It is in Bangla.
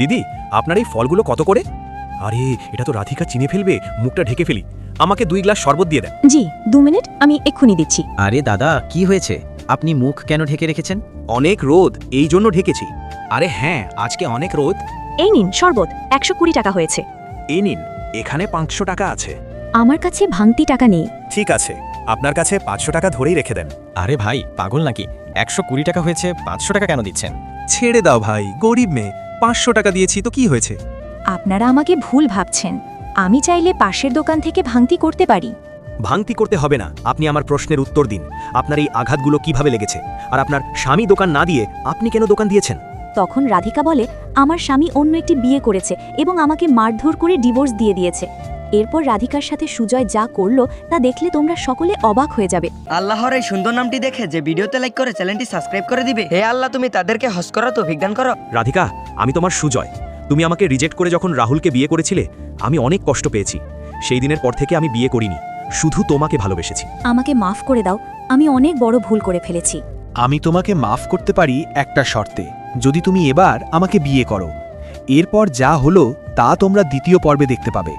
দিদি, আপনার এই ফলগুলো কত করে? আরে এটা তো রাধিকা চিনে ফেলবে, মুখটা ঢেকে ফেলি। আমাকে 2 গ্লাস শরবত দিয়ে দেন। জি 2 মিনিট, আমি এক্ষুনি দিচ্ছি। আরে দাদা, কি হয়েছে? আপনি মুখ কেন ঢেকে রেখেছেন? অনেক রোদ, এই জন্য ঢেকেছি। আরে হ্যাঁ, আজকে অনেক রোদ। এই নিন শরবত, 120 টাকা হয়েছে। এই নিন, এখানে 500 টাকা আছে। আমার কাছে ভাঙতি টাকা নেই। ঠিক আছে, আপনার কাছে 500 টাকা ধরেই রেখে দেন। আরে ভাই, পাগল নাকি? 120 টাকা হয়েছে, 500 টাকা কেন দিচ্ছেন? ছেড়ে দাও ভাই, গরিব মেয়ে, 500 টাকা দিয়েছি তো কি হয়েছে? আপনারা আমাকে ভুল ভাবছেন। আমি চাইলে পাশের দোকান থেকে ভাঙতি করতে পারি। ভাঙতি করতে হবে না, আপনি আমার প্রশ্নের উত্তর দিন। আপনার এই আঘাতগুলো কিভাবে লেগেছে? আর আপনার স্বামী দোকান না দিয়ে আপনি কেন দোকান দিয়েছেন? তখন রাধিকা বলে, আমার স্বামী অন্য একটি বিয়ে করেছে এবং আমাকে মারধর করে ডিভোর্স দিয়ে দিয়েছে। এরপর রাধিকার সাথে সুজয় যা করলো তা দেখলে তোমরা সকলে অবাক হয়ে যাবে। আল্লাহর এই সুন্দর নামটি দেখে যে ভিডিওতে লাইক করে চ্যানেলটি সাবস্ক্রাইব করে দিবে। হে আল্লাহ, তুমি তাদেরকে হজ করা তৌফিক দান করো। রাধিকা, আমি তোমার সুজয়। তুমি আমাকে রিজেক্ট করে যখন রাহুলকে বিয়ে করেছিলে, আমি অনেক কষ্ট পেয়েছি। সেই দিনের পর থেকে আমি বিয়ে করিনি, শুধু তোমাকে ভালোবেসেছি। আমাকে মাফ করে দাও, আমি অনেক বড় ভুল করে ফেলেছি। আমি তোমাকে মাফ করতে পারি একটা শর্তে, যদি তুমি এবার আমাকে বিয়ে করো। এরপর যা হলো তা তোমরা দ্বিতীয় পর্বে দেখতে পাবে।